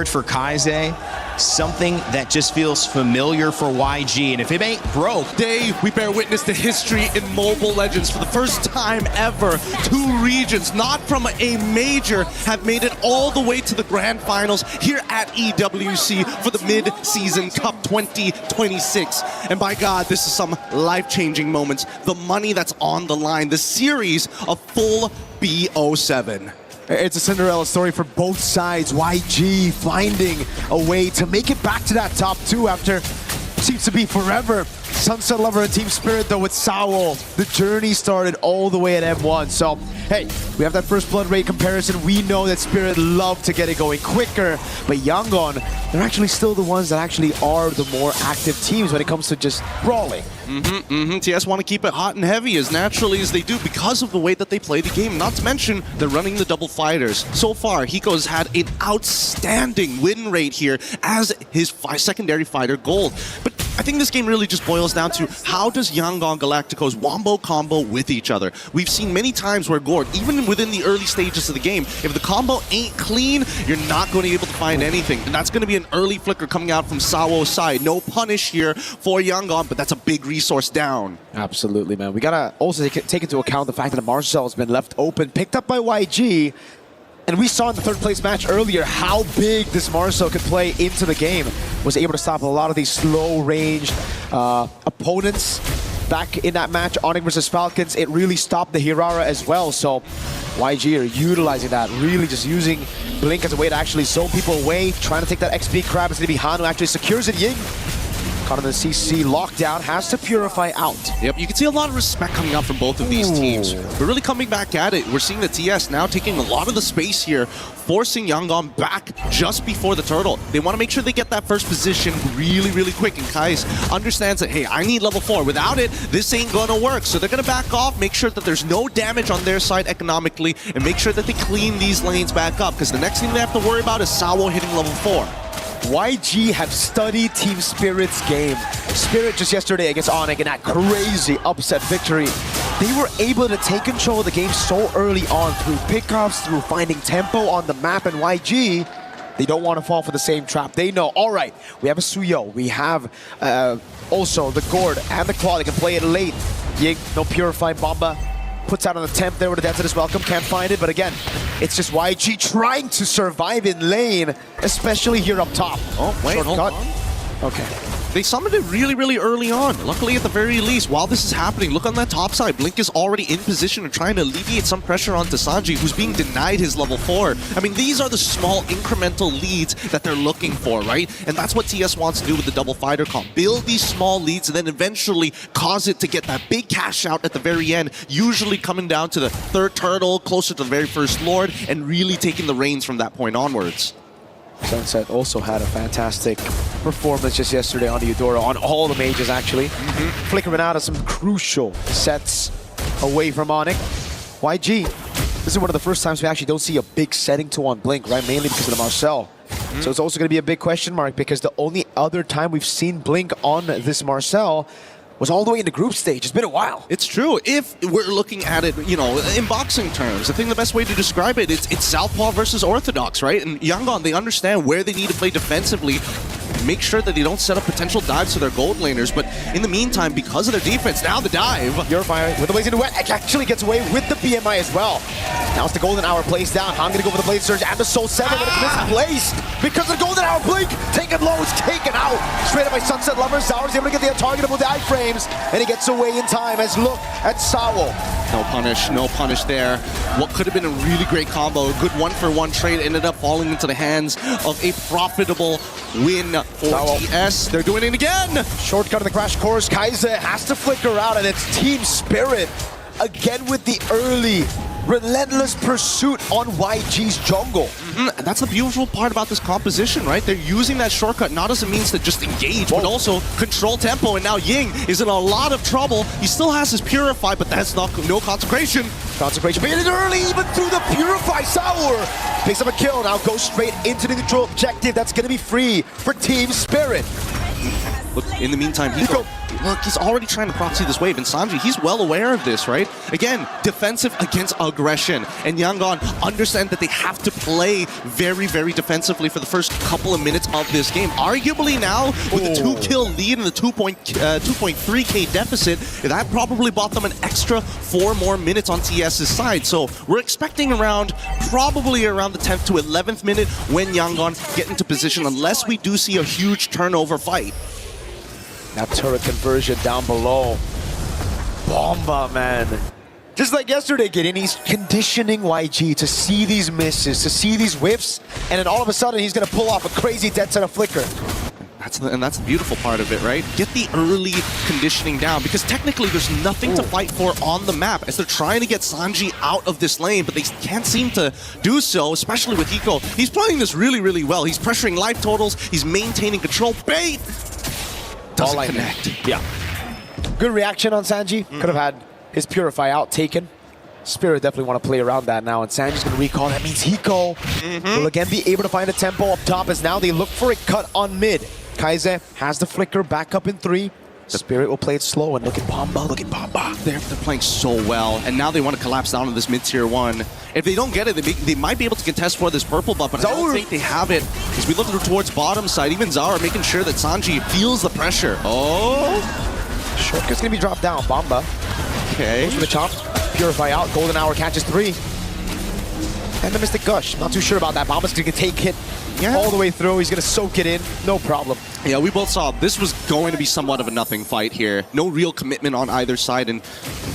For Kaize, something that just feels familiar for YG, and if it ain't broke. Today, we bear witness to history in Mobile Legends. For the first time ever, two regions, not from a major, have made it all the way to the grand finals here at EWC for the mid-season Cup 2026. And by God, this is some life-changing moments. The money that's on the line, the series of full BO7. It's a Cinderella story for both sides. YG finding a way to make it back to that top two after seems to be forever. Sunset Lover and Team Spirit though with Saul. The journey started all the way at M1. So, hey, we have that first blood rate comparison. We know that Spirit love to get it going quicker, but Yangon, they're actually still the ones that actually are the more active teams when it comes to just brawling. TS want to keep it hot and heavy as naturally as they do because of the way that they play the game. Not to mention, they're running the double fighters. So far, Hiko has had an outstanding win rate here as his secondary fighter gold. But I think this game really just boils down to how does Yangon Galacticos wombo combo with each other. We've seen many times where Gord, even within the early stages of the game, if the combo ain't clean, you're not going to be able to find anything. And that's going to be an early flicker coming out from Sawo's side. No punish here for Yangon, but that's a big resource down. Absolutely, man. We gotta also take into account the fact that Marcel has been left open, picked up by YG. And we saw in the third place match earlier how big this Marcel could play into the game. Was able to stop a lot of these slow ranged opponents. Back in that match, Onyx versus Falcons, it really stopped the Hirara as well. So YG are utilizing that, really just using Blink as a way to actually zone people away, trying to take that XP crab. It's going to be Han who actually secures it. Ying, caught in the CC lockdown, has to purify out. Yep, you can see a lot of respect coming out from both of these teams. We're really coming back at it. We're seeing the TS now taking a lot of the space here, forcing Yangon back just before the turtle. They want to make sure they get that first position really, really quick. And Kais understands that, hey, I need level 4. Without it, this ain't going to work. So they're going to back off, make sure that there's no damage on their side economically, and make sure that they clean these lanes back up. Because the next thing they have to worry about is Sawo hitting level 4. YG have studied Team Spirit's game. Spirit just yesterday against Onyx in that crazy upset victory. They were able to take control of the game so early on through pickoffs, through finding tempo on the map, and YG, they don't want to fall for the same trap. They know, all right, we have a Suyo, we have also the Gord and the Claw. They can play it late. Ying, no Purifying Bomba. Puts out an attempt there with a Death to this Welcome, can't find it, but again, it's just YG trying to survive in lane, especially here up top. Oh, wait, shortcut. Hold on. Okay. They summoned it really, really early on. Luckily, at the very least, while this is happening, look on that top side. Blink is already in position and trying to alleviate some pressure onto Sanji, who's being denied his level 4. I mean, these are the small incremental leads that they're looking for, right? And that's what TS wants to do with the double fighter comp. Build these small leads and then eventually cause it to get that big cash out at the very end, usually coming down to the third turtle, closer to the very first lord, and really taking the reins from that point onwards. Sunset also had a fantastic performance just yesterday on the Eudora, on all the mages actually. Flickering out of some crucial sets away from Onyx. YG, this is one of the first times we actually don't see a big setting to on Blink, right? Mainly because of the Marcel. So it's also going to be a big question mark because the only other time we've seen Blink on this Marcel was all the way in the group stage. It's been a while. It's true. If we're looking at it, you know, in boxing terms, I think the best way to describe it, it's Southpaw versus Orthodox, right? And Yangon, they understand where they need to play defensively, make sure that they don't set up potential dives to their gold laners. But in the meantime, because of their defense, now the dive. Purifier with the Blaze into Wet actually gets away with the BMI as well. Now it's the Golden Hour plays down. I'm going to go for the Blade Surge and the Soul 7, but it's misplaced because of the Golden Hour. Blink taken low, is taken out. Straight up by Sunset Lover. Sauer's able to get the targetable dive frames, and he gets away in time as look at Sawo. No punish there. What could have been a really great combo, a good one-for-one trade, ended up falling into the hands of a profitable win for TS. They're doing it again! Shortcut in the Crash Course. Kaize has to flicker out, and it's Team Spirit again with the early relentless pursuit on YG's jungle. And that's the beautiful part about this composition, right? They're using that shortcut not as a means to just engage, but also control tempo. And now Ying is in a lot of trouble. He still has his Purify, but that's no consecration. Consecration, but it is early, even through the Purify. Sour picks up a kill, now goes straight into the neutral objective. That's going to be free for Team Spirit. Look, in the meantime, Hiko look, he's already trying to proxy this wave, and Sanji, he's well aware of this, right? Again, defensive against aggression, and Yangon understand that they have to play very, very defensively for the first couple of minutes of this game. Arguably now, with the 2-kill lead and the 2.3k deficit, that probably bought them an extra 4 more minutes on TS's side. So we're expecting probably around the 10th to 11th minute when Yangon get into position, unless we do see a huge turnover fight. That turret conversion down below. Bomba, man. Just like yesterday, Gideon, he's conditioning YG to see these misses, to see these whiffs, and then all of a sudden he's going to pull off a crazy dead center flicker. That's the beautiful part of it, right? Get the early conditioning down, because technically there's nothing to fight for on the map as they're trying to get Sanji out of this lane, but they can't seem to do so, especially with Hiko. He's playing this really, really well. He's pressuring life totals, he's maintaining control. Bait! Doesn't connect. Yeah. Good reaction on Sanji. Could have had his Purify out taken. Spirit definitely want to play around that now, and Sanji's going to recall. That means Hiko will again be able to find a tempo up top, as now they look for a cut on mid. Kaize has the flicker back up in 3. Spirit will play it slow, and look at Bomba, They're playing so well, and now they want to collapse down to this mid-tier 1. If they don't get it, they might be able to contest for this purple buff, but I don't think they have it. As we look towards bottom side, even Zara making sure that Sanji feels the pressure. Oh! Shortcut's going to be dropped down. Bomba. Okay. Goes for the chop. Purify out. Golden Hour catches 3. And the Mystic Gush. Not too sure about that. Bomba's going to take it all the way through. He's going to soak it in. No problem. Yeah, we both saw this was going to be somewhat of a nothing fight here. No real commitment on either side, and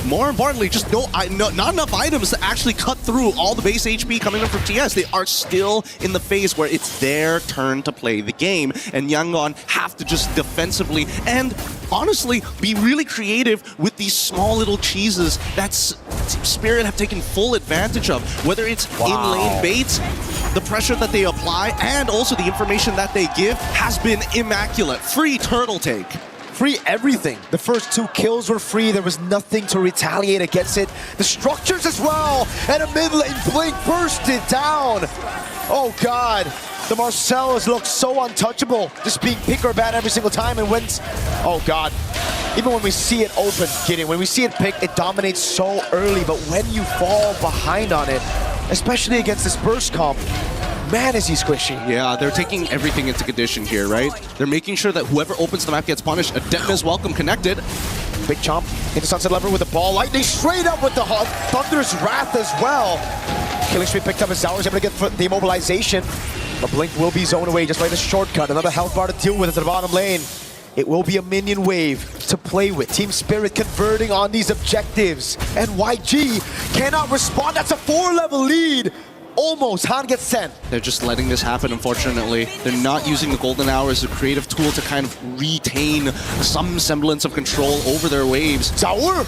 more importantly, just not enough items to actually cut through all the base HP coming in from TS. They are still in the phase where it's their turn to play the game, and Yangon have to just defensively and honestly be really creative with these small little cheeses that Spirit have taken full advantage of, whether it's in-lane baits, the pressure that they apply, and also the information that they give has been immaculate. Free turtle take. Free everything. The first 2 kills were free. There was nothing to retaliate against it. The structures as well. And a mid lane blink bursted down. Oh God. The Marcellus looked so untouchable. Just being pick or ban every single time, and wins. Oh God. Even when we see it open, Gideon, when we see it pick, it dominates so early. But when you fall behind on it, especially against this burst comp, man, is he squishy. Yeah, they're taking everything into condition here, right? They're making sure that whoever opens the map gets punished. A Death welcome connected. Big chomp into Sunset Lever with the ball. Lightning straight up with the Thunder's Wrath as well. Killing Street picked up as Zauer's able to get the immobilization. The blink will be zoned away just like the shortcut. Another health bar to deal with at the bottom lane. It will be a minion wave to play with. Team Spirit converting on these objectives. And YG cannot respond. That's a 4-level lead. Almost. Han gets sent. They're just letting this happen, unfortunately. They're not using the Golden Hour as a creative tool to kind of retain some semblance of control over their waves. Zauer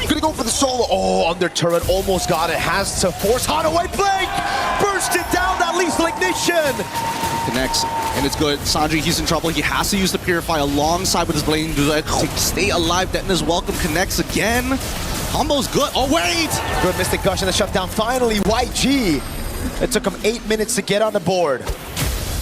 gonna go for the solo. Oh, under turret. Almost got it. Has to force Han away. Blink! Burst it down. That lethal ignition. Connects, and it's good. Sanji, he's in trouble. He has to use the Purify alongside with his Blade to stay alive. Detna's welcome connects again. Combo's good. Oh, wait! Good Mystic Gush and the shutdown. Finally, YG. It took him 8 minutes to get on the board.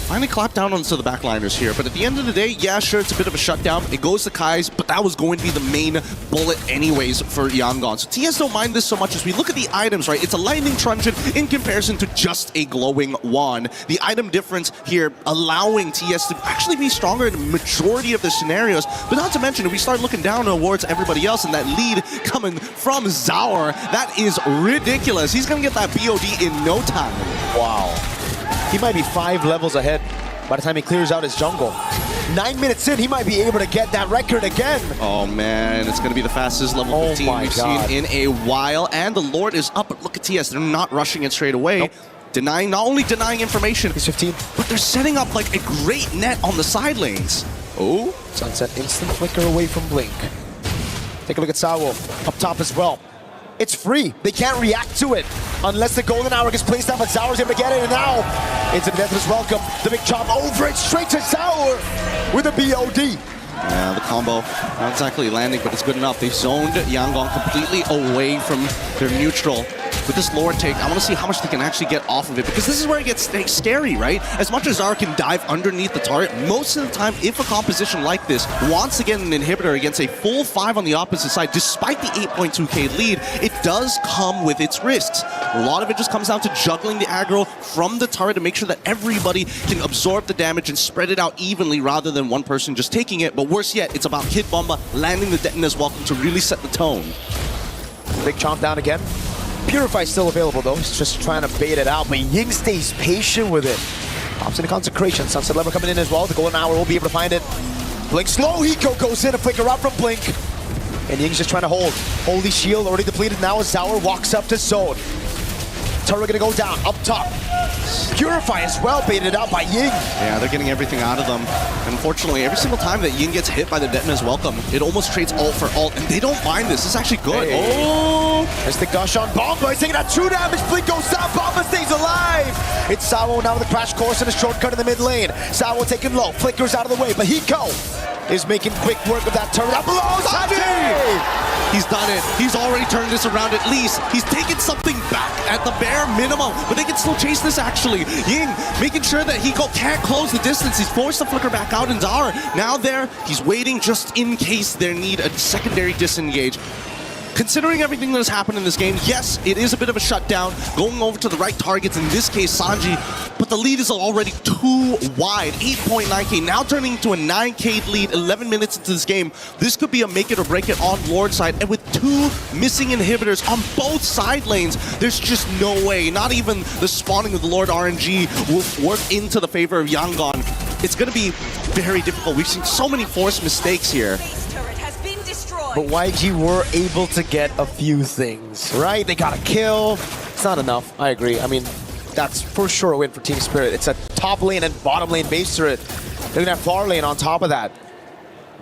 Finally clapped down onto the backliners here, but at the end of the day, yeah, sure, it's a bit of a shutdown. It goes to Kai's, but that was going to be the main bullet anyways for Yangon. So TS don't mind this so much as we look at the items, right? It's a Lightning Truncheon in comparison to just a Glowing Wand. The item difference here allowing TS to actually be stronger in the majority of the scenarios, but not to mention, if we start looking down towards everybody else and that lead coming from Zauer, that is ridiculous. He's going to get that BOD in no time. Wow. He might be 5 levels ahead by the time he clears out his jungle. 9 minutes in, he might be able to get that record again. Oh man, it's going to be the fastest level 15 we've seen in a while. And the Lord is up, but look at TS. They're not rushing it straight away. Nope. Not only denying information, he's 15, but they're setting up like a great net on the side lanes. Oh. Sunset instant flicker away from Blink. Take a look at Sawo up top as well. It's free. They can't react to it unless the Golden Hour gets placed down, but Zauer's able to get it, and now into the Deathless Welcome. The big chop over it, straight to Zauer with a BOD. Yeah, the combo, not exactly landing, but it's good enough. They zoned Yangon completely away from their neutral. with this lower take. I want to see how much they can actually get off of it, because this is where it gets scary, right? As much as Zara can dive underneath the turret, most of the time, if a composition like this wants to get an inhibitor against a full 5 on the opposite side, despite the 8.2k lead, it does come with its risks. A lot of it just comes down to juggling the aggro from the turret to make sure that everybody can absorb the damage and spread it out evenly rather than one person just taking it. But worse yet, it's about Kid Bomba landing the Detonator's Welcome to really set the tone. Big chomp down again. Purify still available though. He's just trying to bait it out, but Ying stays patient with it. Pops into Consecration. Sunset Lever coming in as well. The Golden Hour will be able to find it. Blink slow. Hiko goes in. A flicker out from Blink. And Ying's just trying to hold. Holy Shield already depleted now as Sour walks up to Zone. Turret gonna go down, up top. Purify as well, baited out by Ying. Yeah, they're getting everything out of them. Unfortunately, every single time that Ying gets hit by the Detonator's Welcome, it almost trades ult for ult, and they don't mind this. It's actually good. Hey. Oh! There's the gush on Bomba. He's taking that 2 damage. Blink goes down. Bomba stays alive. It's Sawo now with a crash course and a shortcut in the mid lane. Sawo taking low. Flickers out of the way, but Hiko is making quick work of that turret. Up below, Sanji! He's done it. He's already turned this around at least. He's taken something back at the bare minimum, but they can still chase this actually. Ying making sure that Hiko can't close the distance. He's forced to flicker back out, and Zara now there, he's waiting just in case they need a secondary disengage. Considering everything that has happened in this game, yes, it is a bit of a shutdown, going over to the right targets, in this case Sanji, but the lead is already too wide. 8.9k, now turning into a 9k lead, 11 minutes into this game. This could be a make it or break it on Lord side, and with 2 missing inhibitors on both side lanes, there's just no way, not even the spawning of the Lord RNG will work into the favor of Yangon. It's going to be very difficult. We've seen so many forced mistakes here. But YG were able to get a few things, right? They got a kill. It's not enough, I agree. I mean, that's for sure a win for Team Spirit. It's a top lane and bottom lane base turret. They're gonna have far lane on top of that.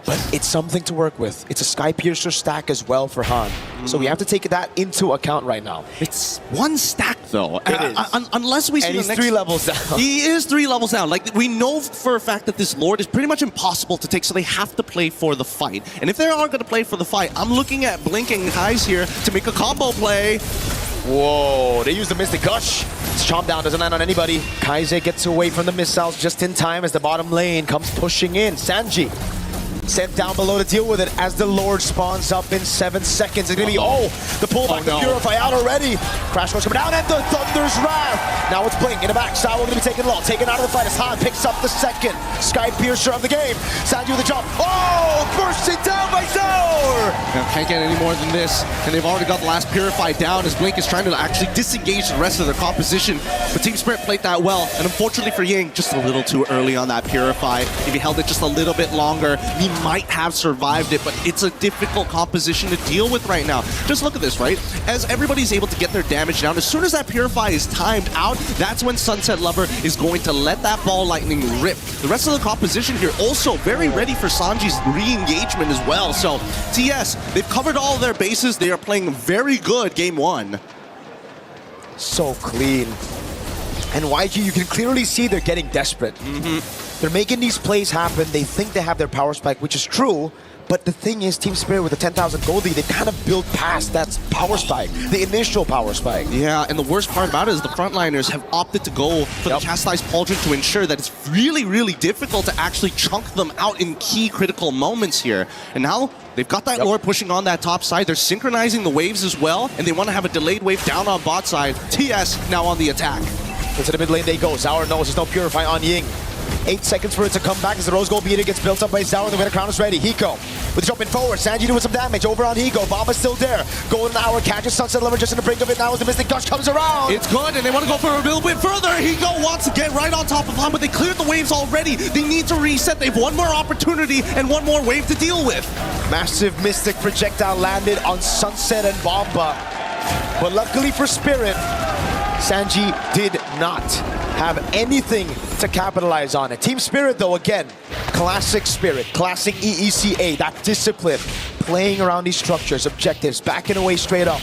But it's something to work with. It's a Sky Piercer stack as well for Han. So we have to take that into account right now. It's 1 stack though. It is. Unless we see and the he's next... 3 levels down. He is 3 levels down. Like, we know for a fact that this Lord is pretty much impossible to take, so they have to play for the fight. And if they are going to play for the fight, I'm looking at Blink and Kai's here to make a combo play. Whoa, they use the Mystic Gush. It's chomp down, doesn't land on anybody. Kaize gets away from the missiles just in time as the bottom lane comes pushing in. Sanji sent down below to deal with it as the Lord spawns up in 7 seconds. It's gonna be, the pullback to Purify out already. Crash course coming down and the Thunder's Wrath. Now it's Blink in the back. Sawo gonna be taken low, taken out of the fight as Han picks up the second Sky Piercer of the game. Sanji with the jump. Bursting down by Zor! Can't get any more than this. And they've already got the last Purify down as Blink is trying to actually disengage the rest of their composition. But Team Spirit played that well. And unfortunately for Ying, just a little too early on that Purify. If he held it just a little bit longer, he might have survived it, but it's a difficult composition to deal with right now. Just look at this, right? As everybody's able to get their damage down, as soon as that Purify is timed out, that's when Sunset Lover is going to let that ball lightning rip. The rest of the composition here also very ready for Sanji's re-engagement as well. So TS, they've covered all their bases. They are playing very good game 1. So clean. And YG, you can clearly see they're getting desperate. They're making these plays happen. They think they have their power spike, which is true. But the thing is, Team Spirit with the 10,000 gold lead, they kind of built past that power spike, the initial power spike. Yeah, and the worst part about it is the frontliners have opted to go for the Chastised Pauldron to ensure that it's really, really difficult to actually chunk them out in key critical moments here. And now they've got that Lord pushing on that top side. They're synchronizing the waves as well, and they want to have a delayed wave down on bot side. TS now on the attack. Into the mid lane they go. Sour knows there's no Purify on Ying. 8 seconds for it to come back as the Rose Gold Beater gets built up by Sour. The winner crown is ready. Hiko with jumping forward. Sanji doing some damage over on Hiko. Bomba's still there. Golden Hour catches Sunset Lover just in the brink of it now as the Mystic Gush comes around. It's good, and they want to go for a little bit further. Hiko wants to get right on top of Han, but they cleared the waves already. They need to reset. They have one more opportunity and one more wave to deal with. Massive Mystic projectile landed on Sunset and Bomba. But luckily for Spirit, Sanji did not have anything to capitalize on it. Team Spirit, though, again, classic Spirit, classic EECA, that discipline, playing around these structures, objectives, backing away straight up.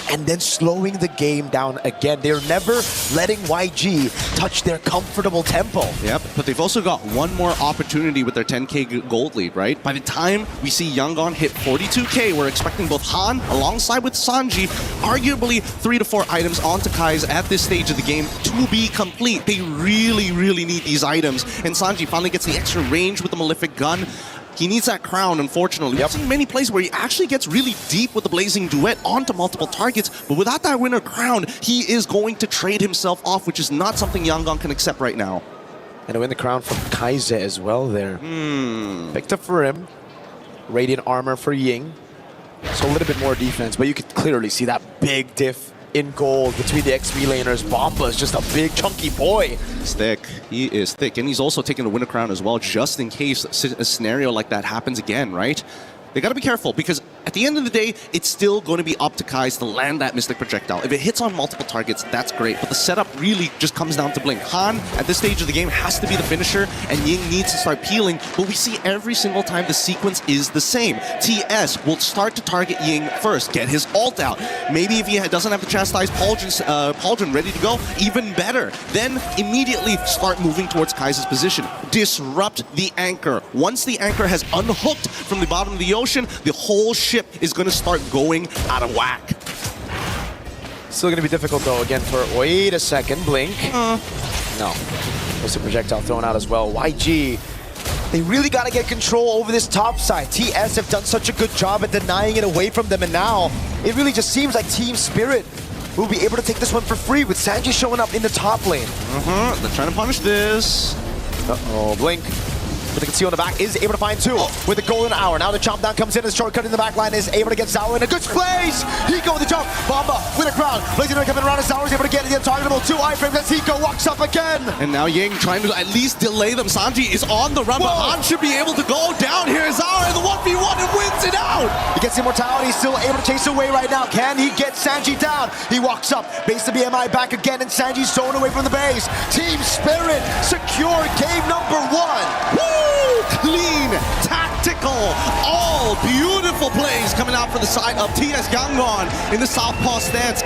and then slowing the game down again. They're never letting YG touch their comfortable tempo. Yep, but they've also got one more opportunity with their 10k gold lead, right? By the time we see Yangon hit 42k, we're expecting both Han alongside with Sanji, arguably 3 to 4 items onto Kai's at this stage of the game to be complete. They really, really need these items. And Sanji finally gets the extra range with the Malefic gun. He needs that crown, unfortunately. We've seen many plays where he actually gets really deep with the Blazing Duet onto multiple targets, but without that winner crown, he is going to trade himself off, which is not something Yangon can accept right now. And a win the crown from Kaize as well there. Picked up for him. Radiant armor for Ying. So a little bit more defense, but you could clearly see that big diff in gold between the XP laners. Bomba is just a big chunky boy. He's thick. He is thick. And he's also taking the winner crown as well, just in case a scenario like that happens again, right? They gotta be careful, because at the end of the day, it's still going to be up to Kai's to land that Mystic Projectile. If it hits on multiple targets, that's great, but the setup really just comes down to Blink. Han, at this stage of the game, has to be the finisher, and Ying needs to start peeling, but we see every single time the sequence is the same. TS will start to target Ying first, get his ult out. Maybe if he doesn't have the Chastise Pauldron ready to go, even better. Then immediately start moving towards Kai's position. Disrupt the anchor. Once the anchor has unhooked from the bottom of the ocean, the whole ship is going to start going out of whack. Still going to be difficult though again for, wait a second, Blink. No. There's a projectile thrown out as well. YG, they really got to get control over this top side. TS have done such a good job at denying it away from them, and now it really just seems like Team Spirit will be able to take this one for free with Sanji showing up in the top lane. They're trying to punish this. Uh-oh, Blink. But the conceal in the back is able to find two with the golden hour. Now the chomp down comes in as shortcut in the back line is able to get Zao in a good place. Hiko with the jump. Bomba with a crown. Blazing coming around as Zao is able to get the untargetable 2 iframes as Hiko walks up again. And now Ying trying to at least delay them. Sanji is on the run, but Han should be able to go down here. Zao in the 1v1 and wins it out. He gets immortality, still able to chase away right now. Can he get Sanji down? He walks up, base the BMI back again, and Sanji's thrown away from the base. Team Spirit secure game number 1. Woo! Clean, tactical, all beautiful plays coming out for the side of TS Yangon in the southpaw stance.